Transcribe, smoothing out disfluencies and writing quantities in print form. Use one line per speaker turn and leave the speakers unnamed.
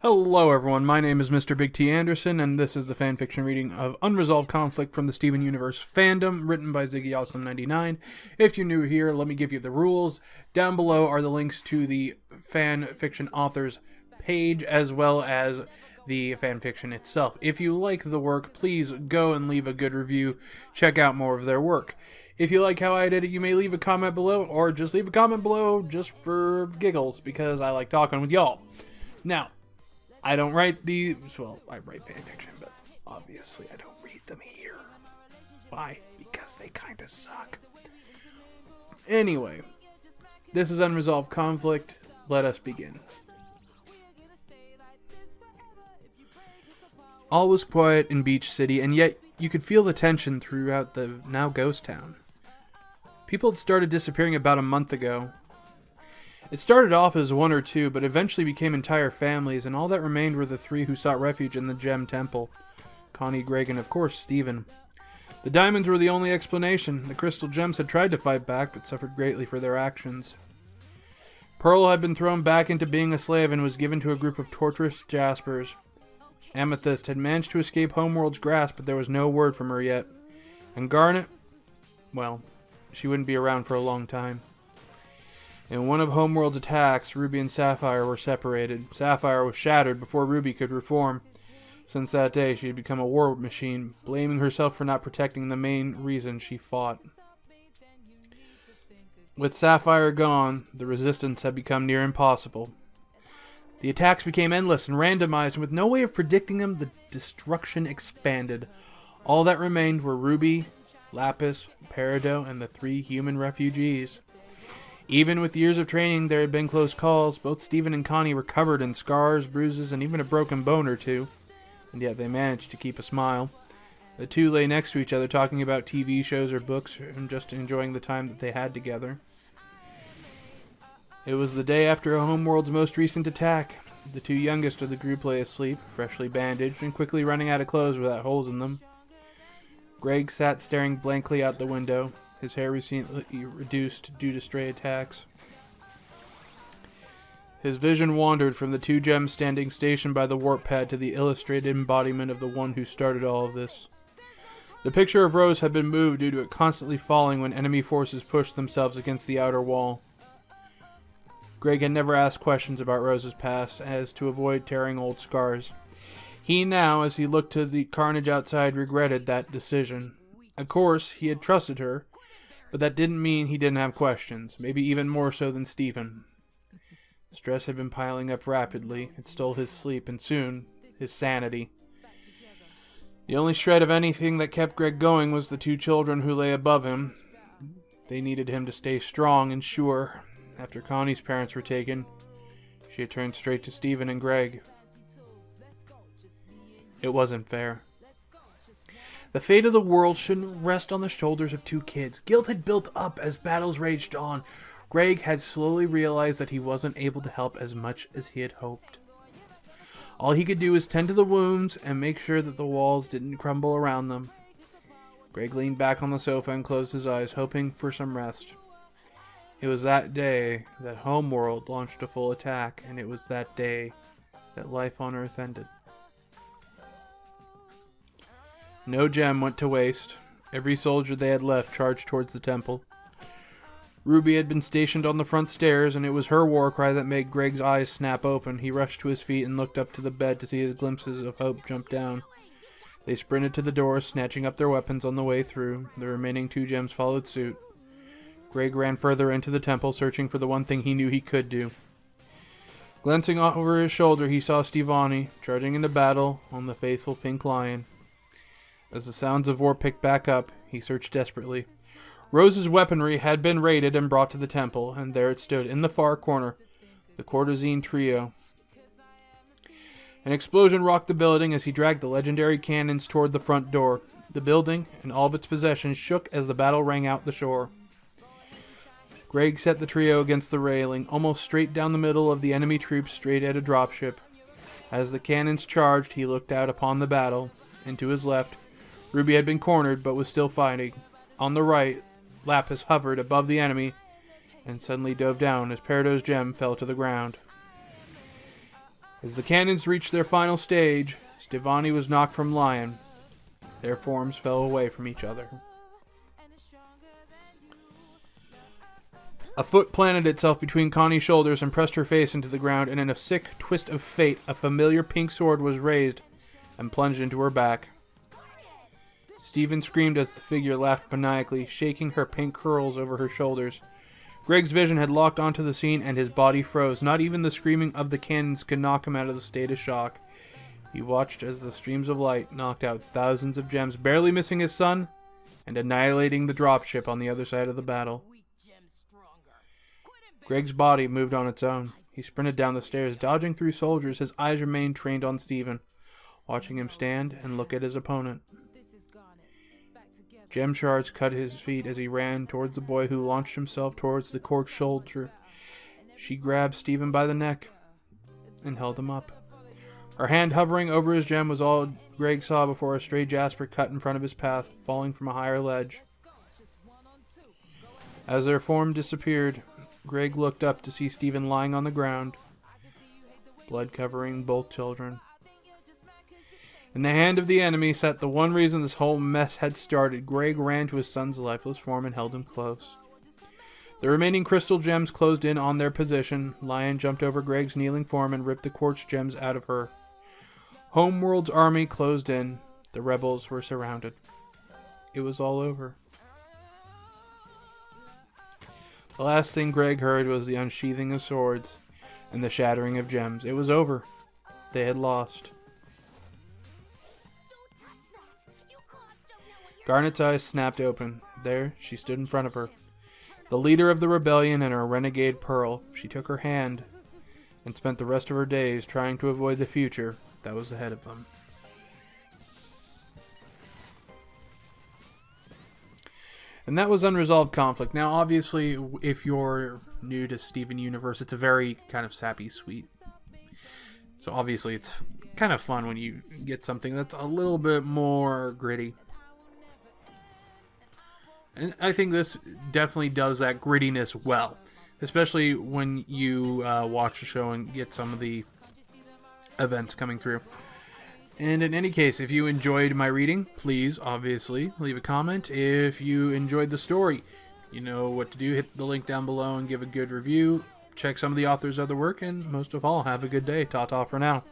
Hello everyone, my name is Mr. Big T Anderson, and this is the fanfiction reading of Unresolved Conflict from the Steven Universe fandom, written by ZiggyAwesome99. If you're new here, let me give you the rules. Down below are the links to the fanfiction author's page, as well as the fanfiction itself. If you like the work, please go and leave a good review. Check out more of their work. If you like how I did it, you may leave a comment below, or just leave a comment below just for giggles, because I like talking with y'all. Now, I don't write these, well, I write fanfiction, but obviously I don't read them here. Why? Because they kind of suck. Anyway, this is Unresolved Conflict. Let us begin. All was quiet in Beach City, and yet you could feel the tension throughout the now ghost town. People had started disappearing about a month ago. It started off as one or two, but eventually became entire families, and all that remained were the three who sought refuge in the Gem Temple. Connie, Greg, and of course, Steven. The diamonds were the only explanation. The crystal gems had tried to fight back, but suffered greatly for their actions. Pearl had been thrown back into being a slave and was given to a group of torturous jaspers. Amethyst had managed to escape Homeworld's grasp, but there was no word from her yet. And Garnet, well, she wouldn't be around for a long time. In one of Homeworld's attacks, Ruby and Sapphire were separated. Sapphire was shattered before Ruby could reform. Since that day, she had become a war machine, blaming herself for not protecting the main reason she fought. With Sapphire gone, the resistance had become near impossible. The attacks became endless and randomized, and with no way of predicting them, the destruction expanded. All that remained were Ruby, Lapis, Peridot, and the three human refugees. Even with years of training, there had been close calls. Both Steven and Connie were covered in scars, bruises, and even a broken bone or two. And yet they managed to keep a smile. The two lay next to each other, talking about TV shows or books, and just enjoying the time that they had together. It was the day after Homeworld's most recent attack. The two youngest of the group lay asleep, freshly bandaged, and quickly running out of clothes without holes in them. Greg sat staring blankly out the window, his hair recently reduced due to stray attacks. His vision wandered from the two gems standing stationed by the warp pad to the illustrated embodiment of the one who started all of this. The picture of Rose had been moved due to it constantly falling when enemy forces pushed themselves against the outer wall. Greg had never asked questions about Rose's past, as to avoid tearing old scars. He now, as he looked to the carnage outside, regretted that decision. Of course, he had trusted her, but that didn't mean he didn't have questions, maybe even more so than Steven. Stress had been piling up rapidly. It stole his sleep and soon his sanity. The only shred of anything that kept Greg going was the two children who lay above him. They needed him to stay strong and sure. After Connie's parents were taken, she had turned straight to Steven and Greg. It wasn't fair. The fate of the world shouldn't rest on the shoulders of two kids. Guilt had built up as battles raged on. Greg had slowly realized that he wasn't able to help as much as he had hoped. All he could do was tend to the wounds and make sure that the walls didn't crumble around them. Greg leaned back on the sofa and closed his eyes, hoping for some rest. It was that day that Homeworld launched a full attack, and it was that day that life on Earth ended. No gem went to waste. Every soldier they had left charged towards the temple. Ruby had been stationed on the front stairs, and it was her war cry that made Greg's eyes snap open. He rushed to his feet and looked up to the bed to see his glimpses of hope jump down. They sprinted to the door, snatching up their weapons on the way through. The remaining two gems followed suit. Greg ran further into the temple, searching for the one thing he knew he could do. Glancing over his shoulder, he saw Stevani charging into battle on the faithful pink lion. As the sounds of war picked back up, he searched desperately. Rose's weaponry had been raided and brought to the temple, and there it stood in the far corner, the Courtesine trio. An explosion rocked the building as he dragged the legendary cannons toward the front door. The building and all of its possessions shook as the battle rang out the shore. Greg set the trio against the railing, almost straight down the middle of the enemy troops, straight at a dropship. As the cannons charged, he looked out upon the battle, and to his left, Ruby had been cornered, but was still fighting. On the right, Lapis hovered above the enemy, and suddenly dove down as Peridot's gem fell to the ground. As the cannons reached their final stage, Stevani was knocked from Lion. Their forms fell away from each other. A foot planted itself between Connie's shoulders and pressed her face into the ground, and in a sick twist of fate, a familiar pink sword was raised and plunged into her back. Stephen screamed as the figure laughed maniacally, shaking her pink curls over her shoulders. Greg's vision had locked onto the scene, and his body froze. Not even the screaming of the cannons could knock him out of the state of shock. He watched as the streams of light knocked out thousands of gems, barely missing his son, and annihilating the dropship on the other side of the battle. Greg's body moved on its own. He sprinted down the stairs, dodging through soldiers. His eyes remained trained on Stephen, watching him stand and look at his opponent. Gem shards cut his feet as he ran towards the boy, who launched himself towards the cork soldier. She grabbed Stephen by the neck and held him up. Her hand hovering over his gem was all Greg saw before a stray jasper cut in front of his path, falling from a higher ledge. As their form disappeared, Greg looked up to see Stephen lying on the ground, blood covering both children. In the hand of the enemy sat the one reason this whole mess had started. Greg ran to his son's lifeless form and held him close. The remaining crystal gems closed in on their position. Lion jumped over Greg's kneeling form and ripped the quartz gems out of her. Homeworld's army closed in. The rebels were surrounded. It was all over. The last thing Greg heard was the unsheathing of swords and the shattering of gems. It was over. They had lost. Garnet's eyes snapped open. There, she stood in front of her, the leader of the rebellion and her renegade Pearl. She took her hand and spent the rest of her days trying to avoid the future that was ahead of them. And that was Unresolved Conflict. Now, obviously, if you're new to Steven Universe, it's a very kind of sappy, sweet. So obviously, it's kind of fun when you get something that's a little bit more gritty. And I think this definitely does that grittiness well, especially when you watch the show and get some of the events coming through. And in any case, if you enjoyed my reading, please, obviously, leave a comment. If you enjoyed the story, you know what to do. Hit the link down below and give a good review. Check some of the authors' other work, and most of all, have a good day. Ta-ta for now.